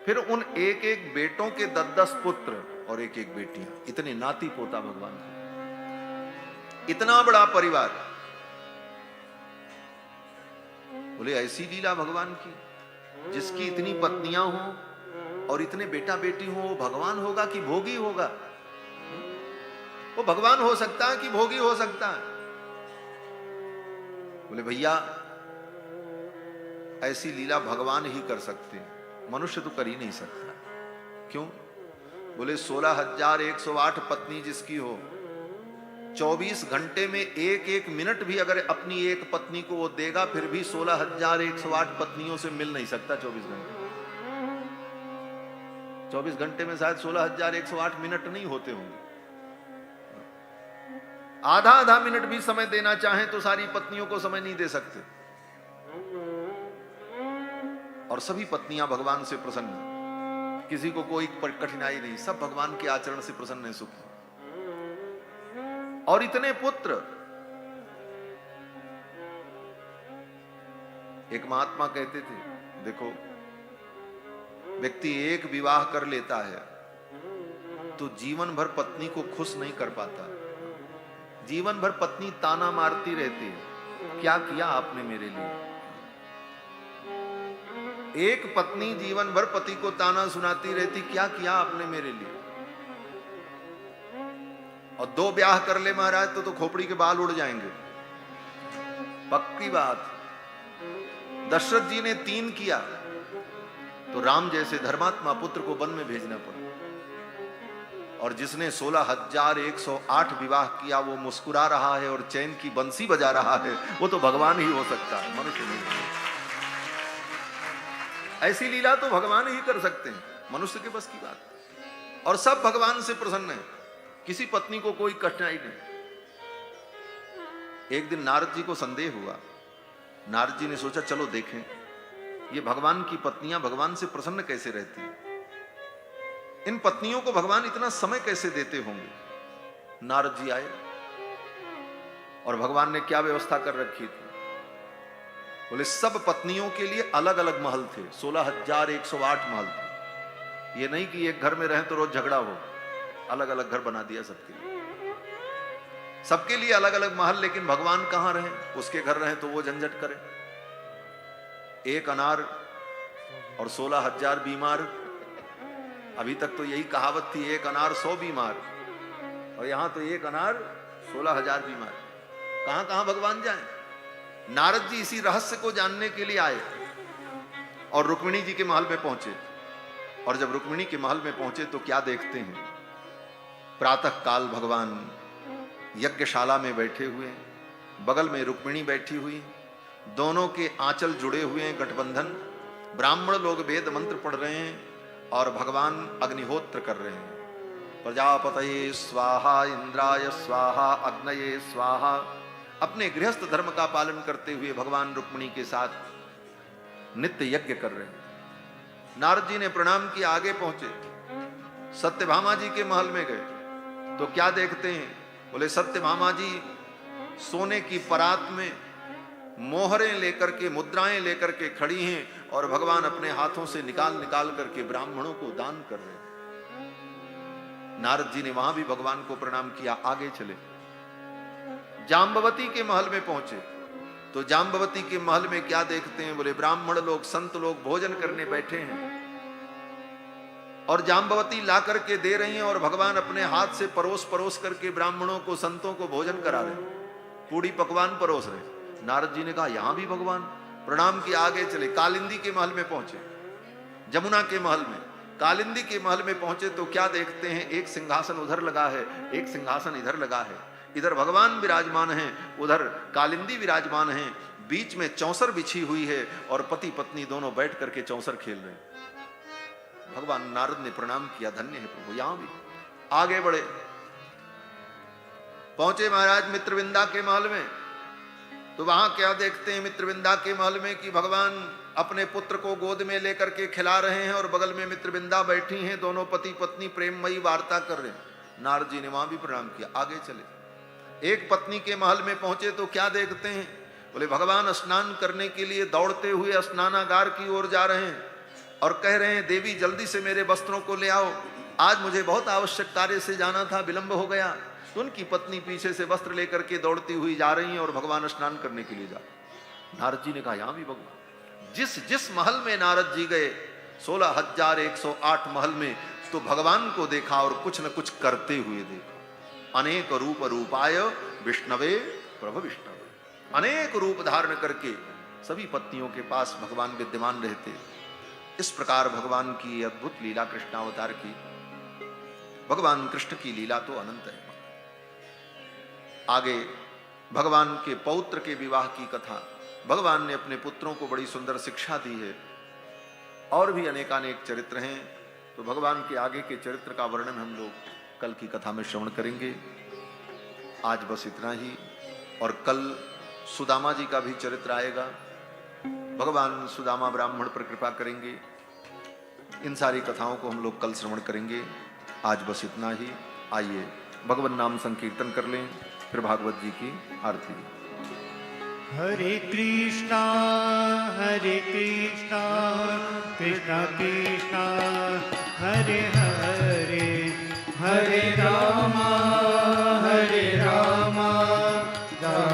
फिर उन एक एक बेटों के 10-10 पुत्र और एक एक बेटियां, इतने नाती पोता भगवान के, इतना बड़ा परिवार। बोले ऐसी लीला भगवान की, जिसकी इतनी पत्नियां हो और इतने बेटा बेटी हो, वो भगवान होगा कि भोगी होगा? वो भगवान हो सकता है कि भोगी हो सकता है? बोले भैया ऐसी लीला भगवान ही कर सकते हैं, मनुष्य तो कर ही नहीं सकता। क्यों? बोले 16,108 पत्नी जिसकी हो, 24 घंटे में एक एक मिनट भी अगर अपनी एक पत्नी को वो देगा, फिर भी 16,108 पत्नियों से मिल नहीं सकता 24 घंटे। 24 घंटे में शायद 16,108 मिनट नहीं होते होंगे। आधा आधा मिनट भी समय देना चाहें तो सारी पत्नियों को समय नहीं दे सकते। और सभी पत्नियां भगवान से प्रसन्न, किसी को कोई कठिनाई नहीं, सब भगवान के आचरण से प्रसन्न है, सुखी। और इतने पुत्र। एक महात्मा कहते थे, देखो व्यक्ति एक विवाह कर लेता है तो जीवन भर पत्नी को खुश नहीं कर पाता। जीवन भर पत्नी ताना मारती रहती है, क्या किया आपने मेरे लिए। एक पत्नी जीवन भर पति को ताना सुनाती रहती, क्या किया आपने मेरे लिए। और 2 ब्याह कर ले महाराज तो खोपड़ी के बाल उड़ जाएंगे, पक्की बात। दशरथ जी ने 3 किया तो राम जैसे धर्मात्मा पुत्र को वन में भेजना पड़ा। और जिसने 16,108 विवाह किया वो मुस्कुरा रहा है और चैन की बंसी बजा रहा है, वो तो भगवान ही हो सकता है, मनुष्य नहीं। ऐसी लीला तो भगवान ही कर सकते हैं, मनुष्य के बस की बात। और सब भगवान से प्रसन्न है, किसी पत्नी को कोई कठिनाई नहीं। एक दिन नारद जी को संदेह हुआ। नारद जी ने सोचा चलो देखें ये भगवान की पत्नियां भगवान से प्रसन्न कैसे रहती हैं, इन पत्नियों को भगवान इतना समय कैसे देते होंगे। नारद जी आए और भगवान ने क्या व्यवस्था कर रखी थी। बोले सब पत्नियों के लिए अलग अलग महल थे, 16,108 महल थे। ये नहीं कि एक घर में रहें तो रोज झगड़ा हो, अलग अलग घर बना दिया सबके लिए। सबके लिए अलग अलग महल, लेकिन भगवान कहां रहे, उसके घर रहे तो वो झंझट करे। एक अनार और 16,000 बीमार। अभी तक तो यही कहावत थी, एक अनार 100 बीमार, और यहां तो एक अनार 16,000 बीमार। कहां कहां भगवान जाएं। नारद जी इसी रहस्य को जानने के लिए आए और रुक्मिणी जी के महल में पहुंचे। और जब रुक्मिणी के महल में पहुंचे तो क्या देखते हैं, प्रातः काल भगवान यज्ञशाला में बैठे हुए हैं, बगल में रुक्मिणी बैठी हुई, दोनों के आंचल जुड़े हुए हैं, गठबंधन। ब्राह्मण लोग वेद मंत्र पढ़ रहे हैं और भगवान अग्निहोत्र कर रहे हैं। प्रजापतये स्वाहा, इंद्राय स्वाहा, अग्नये स्वाहा। अपने गृहस्थ धर्म का पालन करते हुए भगवान रुक्मिणी के साथ नित्य यज्ञ कर रहे हैं। नारद जी ने प्रणाम किया, आगे पहुंचे, सत्यभामा जी के महल में गए तो क्या देखते हैं। बोले सत्यभामा जी सोने की परात में मोहरें लेकर के, मुद्राएं लेकर के खड़ी हैं और भगवान अपने हाथों से निकाल निकाल करके ब्राह्मणों को दान कर रहे हैं। नारद जी ने वहां भी भगवान को प्रणाम किया, आगे चले। जाम्बवती के महल में पहुंचे तो जाम्बवती के महल में क्या देखते हैं। बोले ब्राह्मण लोग, संत लोग भोजन करने बैठे हैं और जाम्बवती ला करके दे रही हैं और भगवान अपने हाथ से परोस परोस करके ब्राह्मणों को, संतों को भोजन करा रहे हैं, पूड़ी पकवान परोस रहे। नारद जी ने कहा यहां भी भगवान। प्रणाम किया, आगे चले। कालिंदी के महल में पहुंचे, जमुना के महल में। कालिंदी के महल में पहुंचे तो क्या देखते हैं, एक सिंहासन उधर लगा है, एक सिंहासन इधर लगा है। इधर भगवान विराजमान हैं, उधर कालिंदी विराजमान हैं। बीच में चौसर बिछी हुई है और पति पत्नी दोनों बैठ करके चौसर खेल रहे हैं। भगवान नारद ने प्रणाम किया, धन्य है प्रभु। यहां भी आगे बढ़े, पहुंचे महाराज मित्रविंदा के महल में तो वहां क्या देखते हैं मित्रविंदा के महल में कि भगवान अपने पुत्र को गोद में लेकर के खिला रहे हैं और बगल में मित्रविंदा बैठी हैं, दोनों पति पत्नी प्रेममयी वार्ता कर रहे हैं। नारद जी ने वहां भी प्रणाम किया, आगे चले। एक पत्नी के महल में पहुंचे तो क्या देखते हैं। बोले भगवान स्नान करने के लिए दौड़ते हुए स्नानागार की ओर जा रहे हैं और कह रहे हैं देवी जल्दी से मेरे वस्त्रों को ले आओ, आज मुझे बहुत आवश्यक कार्य से जाना था, विलंब हो गया। तो उनकी पत्नी पीछे से वस्त्र लेकर के दौड़ती हुई जा रही हैं और भगवान स्नान करने के लिए जा। नारद जी ने कहा यहां भी भगवान, जिस जिस महल में नारद जी गए 16,108 महल में, तो भगवान को देखा और कुछ न कुछ करते हुए देखा। अनेक रूप रूपाय विष्णवे प्रभ विष्णवे, अनेक रूप धारण करके सभी पत्नियों के पास भगवान विद्यमान रहते। इस प्रकार भगवान की अद्भुत लीला कृष्णावतार की। भगवान कृष्ण की लीला तो अनंत है। आगे भगवान के पौत्र के विवाह की कथा, भगवान ने अपने पुत्रों को बड़ी सुंदर शिक्षा दी है। और भी अनेकानेक चरित्र हैं, तो भगवान के आगे के चरित्र का वर्णन हम लोग कल की कथा में श्रवण करेंगे। आज बस इतना ही। और कल सुदामा जी का भी चरित्र आएगा। भगवान सुदामा ब्राह्मण पर कृपा करेंगे। इन सारी कथाओं को हम लोग कल श्रवण करेंगे। आज बस इतना ही। आइए भगवान नाम संकीर्तन कर लें, फिर भागवत जी की आरती। हरे कृष्णा कृष्णा कृष्णा हरे हरे हरे